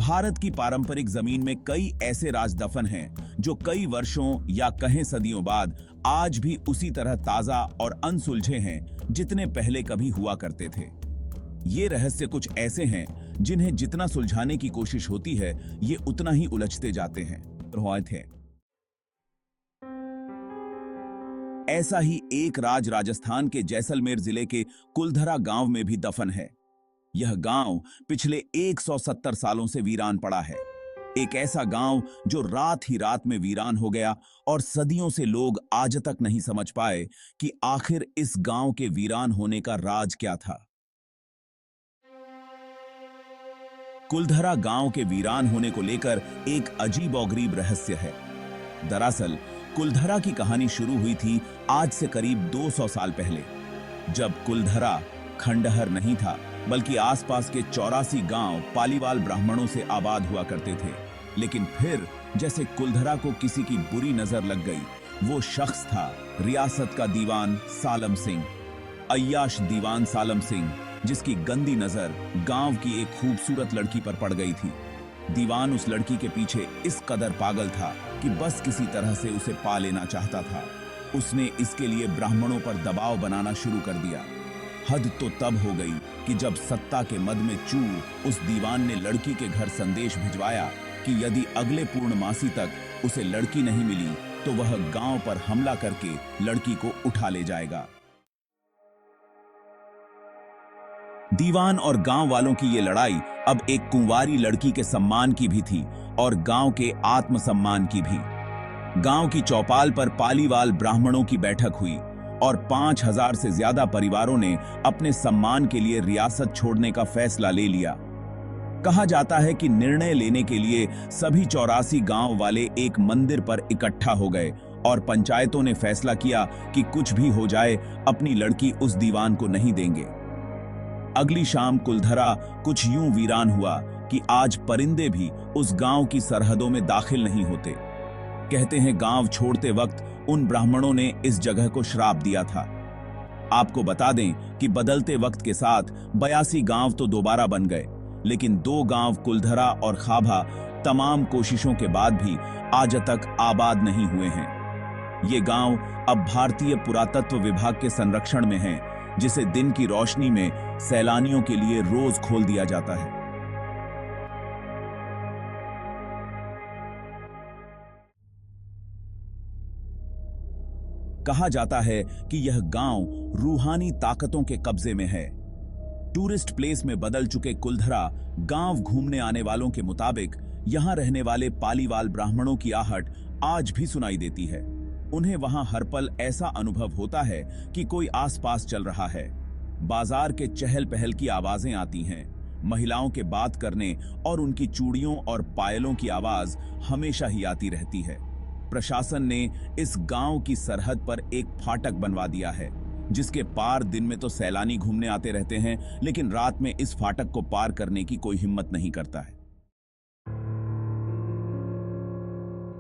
भारत की पारंपरिक जमीन में कई ऐसे राज दफन हैं जो कई वर्षों या कहें सदियों बाद आज भी उसी तरह ताजा और अनसुलझे हैं जितने पहले कभी हुआ करते थे। ये रहस्य कुछ ऐसे हैं जिन्हें जितना सुलझाने की कोशिश होती है ये उतना ही उलझते जाते हैं। ऐसा ही एक राज राजस्थान के जैसलमेर जिले के कुलधरा गांव में भी दफन है। यह गांव पिछले 170 सालों से वीरान पड़ा है। एक ऐसा गांव जो रात ही रात में वीरान हो गया और सदियों से लोग आज तक नहीं समझ पाए कि आखिर इस गांव के वीरान होने का राज क्या था। कुलधरा गांव के वीरान होने को लेकर एक अजीबोगरीब रहस्य है। दरअसल कुलधरा की कहानी शुरू हुई थी आज से करीब 200 साल पहले, जब कुलधरा खंडहर नहीं था बल्कि आसपास के 84 गांव पालीवाल ब्राह्मणों से आबाद हुआ करते थे। लेकिन फिर जैसे कुलधरा को किसी की बुरी नजर लग गई, वो शख्स था रियासत का दीवान सालम सिंह, अय्याश दीवान सालम सिंह, जिसकी गंदी नजर गांव की एक खूबसूरत लड़की पर पड़ गई थी। दीवान उस लड़की के पीछे इस कदर पागल था कि बस किसी तरह से उसे पा लेना चाहता था। उसने इसके लिए ब्राह्मणों पर दबाव बनाना शुरू कर दिया। हद तो तब हो गई कि जब सत्ता के मद में चूर उस दीवान ने लड़की के घर संदेश भिजवाया कि यदि अगले पूर्णमासी तक उसे लड़की नहीं मिली तो वह गांव पर हमला करके लड़की को उठा ले जाएगा। दीवान और गांव वालों की ये लड़ाई अब एक कुंवारी लड़की के सम्मान की भी थी और गांव के आत्मसम्मान की भी। गांव की चौपाल पर पालीवाल ब्राह्मणों की बैठक हुई और 5000 से ज्यादा परिवारों ने अपने सम्मान के लिए रियासत छोड़ने का फैसला ले लिया। कहा जाता है कि निर्णय लेने के लिए सभी 84 गांव वाले एक मंदिर पर इकट्ठा हो गए और पंचायतों ने फैसला किया कि कुछ भी हो जाए अपनी लड़की उस दीवान को नहीं देंगे। अगली शाम कुलधरा कुछ यूं वीरान हुआ कि आज परिंदे भी उस गांव की सरहदों में दाखिल नहीं होते। कहते हैं गांव छोड़ते वक्त उन ब्राह्मणों ने इस जगह को श्राप दिया था। आपको बता दें कि बदलते वक्त के साथ 82 गांव तो दोबारा बन गए, लेकिन 2 गांव कुलधरा और खाभा तमाम कोशिशों के बाद भी आज तक आबाद नहीं हुए हैं। ये गांव अब भारतीय पुरातत्व विभाग के संरक्षण में हैं, जिसे दिन की रोशनी में सैलानियों के लिए रोज खोल दिया जाता है। कहा जाता है कि यह गांव रूहानी ताकतों के कब्जे में है। टूरिस्ट प्लेस में बदल चुके कुलधरा गांव घूमने आने वालों के मुताबिक यहां रहने वाले पालीवाल ब्राह्मणों की आहट आज भी सुनाई देती है। उन्हें वहां हर पल ऐसा अनुभव होता है कि कोई आसपास चल रहा है। बाजार के चहल पहल की आवाजें आती हैं। महिलाओं के बात करने और उनकी चूड़ियों और पायलों की आवाज हमेशा ही आती रहती है। प्रशासन ने इस गांव की सरहद पर एक फाटक बनवा दिया है, जिसके पार दिन में तो सैलानी घूमने आते रहते हैं, लेकिन रात में इस फाटक को पार करने की कोई हिम्मत नहीं करता है।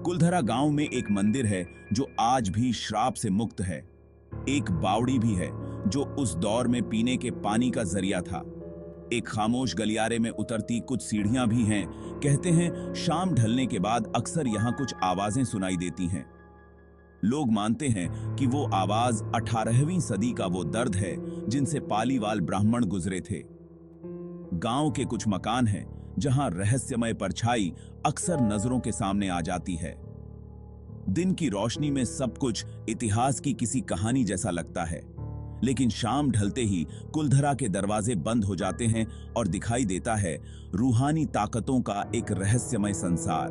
कुलधरा गांव में एक मंदिर है जो आज भी श्राप से मुक्त है। एक बावड़ी भी है जो उस दौर में पीने के पानी का जरिया था। एक खामोश गलियारे में उतरती कुछ सीढ़ियां भी हैं। कहते हैं शाम ढलने के बाद अक्सर यहां कुछ आवाजें सुनाई देती हैं। लोग मानते हैं कि वो आवाज 18वीं सदी का वो दर्द है जिनसे पालीवाल ब्राह्मण गुजरे थे। गांव के कुछ मकान हैं जहां रहस्यमय परछाई अक्सर नजरों के सामने आ जाती है। दिन की रोशनी में सब कुछ इतिहास की किसी कहानी जैसा लगता है, लेकिन शाम ढलते ही कुलधरा के दरवाजे बंद हो जाते हैं और दिखाई देता है रूहानी ताकतों का एक रहस्यमय संसार।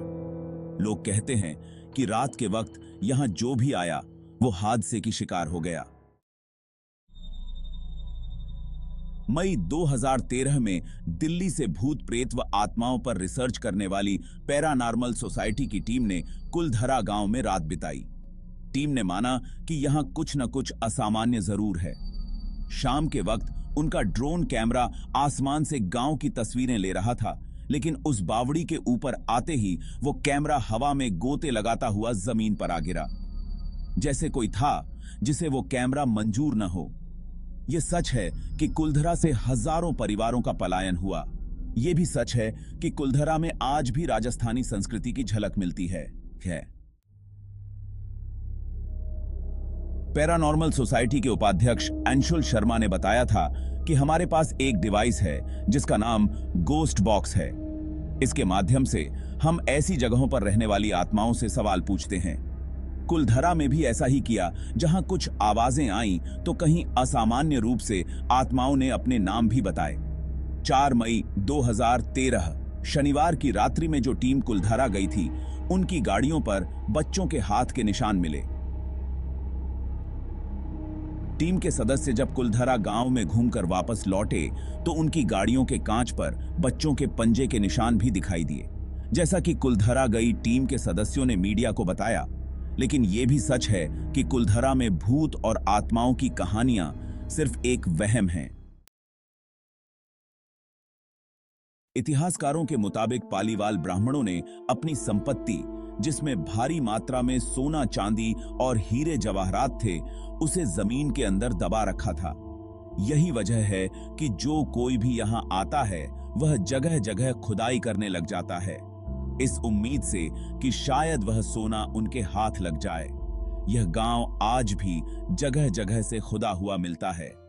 लोग कहते हैं कि रात के वक्त यहां जो भी आया वो हादसे की शिकार हो गया। मई 2013 में दिल्ली से भूत प्रेत व आत्माओं पर रिसर्च करने वाली पैरानॉर्मल सोसाइटी की टीम ने कुलधरा गांव में रात बिताई। टीम ने माना कि यहां कुछ न कुछ असामान्य जरूर है। शाम के वक्त उनका ड्रोन कैमरा आसमान से गांव की तस्वीरें ले रहा था, लेकिन उस बावड़ी के ऊपर आते ही वो कैमरा हवा में गोते लगाता हुआ जमीन पर आ गिरा, जैसे कोई था जिसे वो कैमरा मंजूर न हो। यह सच है कि कुलधरा से हजारों परिवारों का पलायन हुआ। ये भी सच है कि कुलधरा में आज भी राजस्थानी संस्कृति की झलक मिलती है। पैरानॉर्मल सोसाइटी के उपाध्यक्ष अंशुल शर्मा ने बताया था कि हमारे पास एक डिवाइस है जिसका नाम गोस्ट बॉक्स है। इसके माध्यम से हम ऐसी जगहों पर रहने वाली आत्माओं से सवाल पूछते हैं। कुलधरा में भी ऐसा ही किया, जहां कुछ आवाजें आईं तो कहीं असामान्य रूप से आत्माओं ने अपने नाम भी बताए। 4 मई 2013 शनिवार की रात्रि में जो टीम कुलधरा गई थी, उनकी गाड़ियों पर बच्चों के हाथ के निशान मिले। टीम के सदस्य जब कुलधरा गांव में घूमकर वापस लौटे तो उनकी गाड़ियों के कांच पर बच्चों के पंजे के निशान भी दिखाई दिए, जैसा कि कुलधरा गई टीम के सदस्यों ने मीडिया को बताया। लेकिन यह भी सच है कि कुलधरा में भूत और आत्माओं की कहानियां सिर्फ एक वहम हैं। इतिहासकारों के मुताबिक पालीवाल ब्राह्मणों ने अपनी संपत्ति, जिसमें भारी मात्रा में सोना, चांदी और हीरे जवाहरात थे, उसे जमीन के अंदर दबा रखा था। यही वजह है कि जो कोई भी यहां आता है वह जगह जगह खुदाई करने लग जाता है, इस उम्मीद से कि शायद वह सोना उनके हाथ लग जाए। यह गांव आज भी जगह जगह से खुदा हुआ मिलता है।